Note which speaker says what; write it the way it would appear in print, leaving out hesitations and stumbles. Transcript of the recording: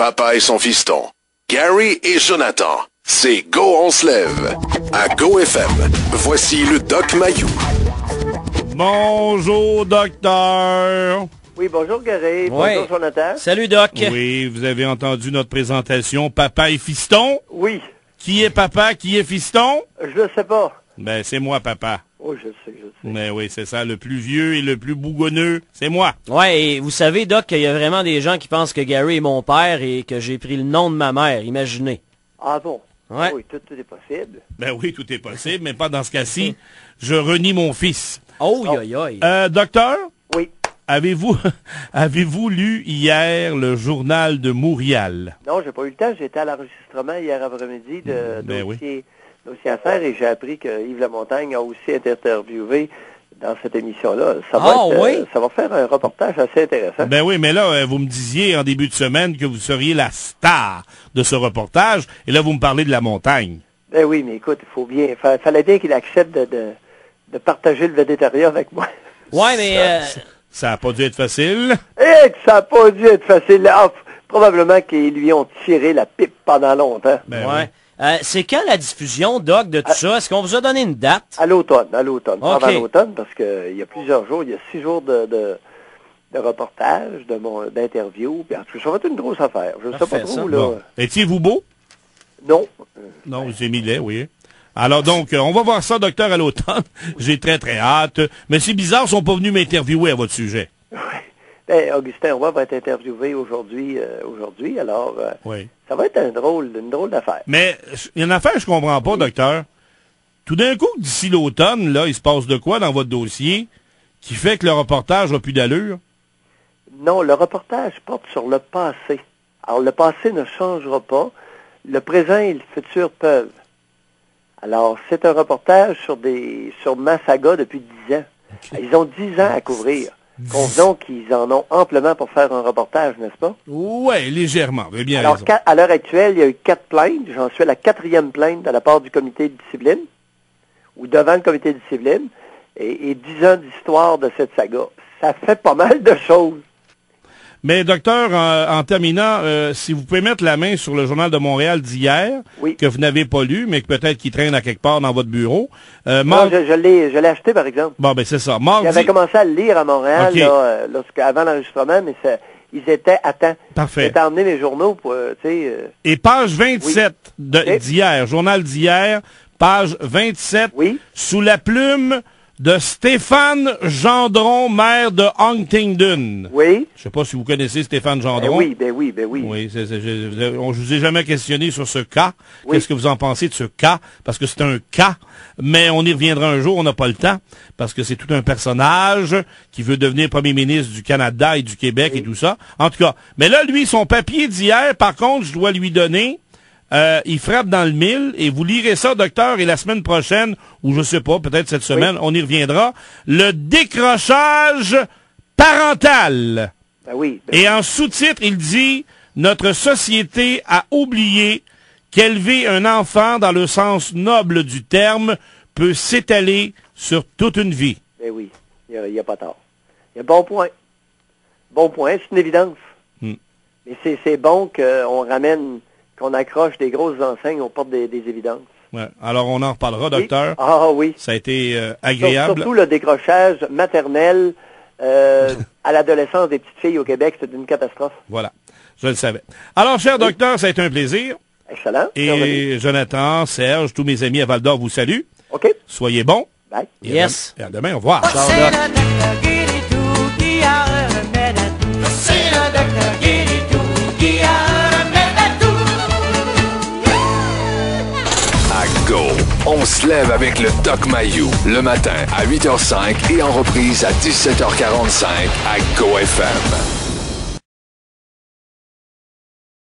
Speaker 1: Papa et son fiston. Gary et Jonathan. C'est Go, on se lève. À Go FM. Voici le Doc Mayou.
Speaker 2: Bonjour, docteur.
Speaker 3: Oui, bonjour Gary. Bonjour Jonathan.
Speaker 4: Salut, Doc.
Speaker 2: Oui, vous avez entendu notre présentation, Papa et fiston.
Speaker 3: Oui.
Speaker 2: Qui est papa, qui est fiston?
Speaker 3: Je le sais pas.
Speaker 2: Ben, c'est moi, papa.
Speaker 3: Oh, je sais.
Speaker 2: Mais oui, c'est ça, le plus vieux et le plus bougonneux, c'est moi.
Speaker 4: Ouais, et vous savez, Doc, qu'il y a vraiment des gens qui pensent que Gary est mon père et que j'ai pris le nom de ma mère, imaginez.
Speaker 3: Ah bon?
Speaker 4: Ouais.
Speaker 3: Oui, tout est possible.
Speaker 2: Ben oui, tout est possible, mais pas dans ce cas-ci. Je renie mon fils.
Speaker 4: Oh,
Speaker 2: Docteur?
Speaker 3: Oui.
Speaker 2: Avez-vous lu hier le journal de Montréal?
Speaker 3: Non, j'ai pas eu le temps. J'étais à l'enregistrement hier après-midi de dossier à faire et j'ai appris que Yves Lamontagne a aussi été interviewé dans cette émission-là. Ça va faire un reportage assez intéressant.
Speaker 2: Ben oui, mais là, vous me disiez en début de semaine que vous seriez la star de ce reportage, et là, vous me parlez de la montagne.
Speaker 3: Ben oui, mais écoute, il faut bien, fallait bien qu'il accepte de partager le végétarien avec moi.
Speaker 4: Ouais, mais...
Speaker 2: Ça n'a pas dû être facile.
Speaker 3: Et que ça n'a pas dû être facile. Ah, probablement qu'ils lui ont tiré la pipe pendant longtemps.
Speaker 2: Ben
Speaker 4: ouais. C'est quand la diffusion, Doc, de tout ça? Est-ce qu'on vous a donné une date?
Speaker 3: À l'automne.
Speaker 4: Okay.
Speaker 3: Pendant l'automne, parce qu'il y a plusieurs jours, il y a 6 jours de reportage, d'interview. Puis ça va être une grosse affaire. Je ne sais pas trop, là.
Speaker 2: Bon. Étiez-vous beau?
Speaker 3: Non.
Speaker 2: Non, j'ai mis laid, oui. Alors donc, on va voir ça, docteur, à l'automne. J'ai très, très hâte. Mais c'est bizarre, ils sont pas venus m'interviewer à votre sujet.
Speaker 3: Oui. Ben, Augustin Roy va être interviewé aujourd'hui, alors ça va être une drôle d'affaire.
Speaker 2: Mais il y a une affaire que je comprends pas, docteur. Tout d'un coup, d'ici l'automne, là, il se passe de quoi dans votre dossier qui fait que le reportage n'a plus d'allure?
Speaker 3: Non, le reportage porte sur le passé. Alors, le passé ne changera pas. Le présent et le futur peuvent. Alors, c'est un reportage sur ma saga depuis 10 ans. Okay. Ils ont 10 ans à couvrir. Convenons qu'ils en ont amplement pour faire un reportage, n'est-ce pas?
Speaker 2: Oui, légèrement. Vous avez bien
Speaker 3: Alors,
Speaker 2: raison.
Speaker 3: à l'heure actuelle, il y a eu 4 plaintes. J'en suis à la 4e plainte de la part du comité de discipline, ou devant le comité de discipline, et 10 ans d'histoire de cette saga. Ça fait pas mal de choses.
Speaker 2: Mais docteur, en terminant, si vous pouvez mettre la main sur le Journal de Montréal d'hier, que vous n'avez pas lu, mais que peut-être qu'il traîne à quelque part dans votre bureau.
Speaker 3: Non, je l'ai acheté, par exemple.
Speaker 2: Bon, ben c'est ça. Mardi...
Speaker 3: J'avais commencé à le lire à Montréal avant l'enregistrement, mais ils étaient à temps.
Speaker 2: Parfait.
Speaker 3: J'ai emmené mes journaux pour,
Speaker 2: Et page 27 d'hier, Journal d'hier, page 27, sous la plume de Stéphane Gendron, maire de Huntingdon.
Speaker 3: Oui.
Speaker 2: Je sais pas si vous connaissez Stéphane Gendron.
Speaker 3: Ben oui.
Speaker 2: Oui, je vous ai jamais questionné sur ce cas. Oui. Qu'est-ce que vous en pensez de ce cas? Parce que c'est un cas, mais on y reviendra un jour, on n'a pas le temps, parce que c'est tout un personnage qui veut devenir premier ministre du Canada et du Québec et tout ça. En tout cas, mais là, lui, son papier d'hier, par contre, je dois lui donner... il frappe dans le mille, et vous lirez ça, docteur, et la semaine prochaine, ou je sais pas, peut-être cette semaine, on y reviendra, le décrochage parental.
Speaker 3: Ben oui.
Speaker 2: Et en sous-titre, il dit, notre société a oublié qu'élever un enfant, dans le sens noble du terme, peut s'étaler sur toute une vie.
Speaker 3: Ben oui, il n'y a pas tort. Il y a bon point. Bon point, c'est une évidence. Mais c'est bon qu'on ramène... qu'on accroche des grosses enseignes, on porte des évidences.
Speaker 2: Ouais. Alors, on en reparlera, docteur.
Speaker 3: Ah oui.
Speaker 2: Ça a été agréable.
Speaker 3: Surtout le décrochage maternel à l'adolescence des petites filles au Québec, c'est une catastrophe.
Speaker 2: Voilà, je le savais. Alors, cher docteur, ça a été un plaisir.
Speaker 3: Excellent.
Speaker 2: Et Jonathan, Serge, tous mes amis à Val-d'Or vous saluent.
Speaker 3: OK.
Speaker 2: Soyez bons.
Speaker 3: Bye.
Speaker 4: Yes.
Speaker 2: Et à demain, au revoir.
Speaker 4: Ciao,
Speaker 1: Go, on se lève avec le Doc Mayou, le matin à 8h05 et en reprise à 17h45 à Go FM.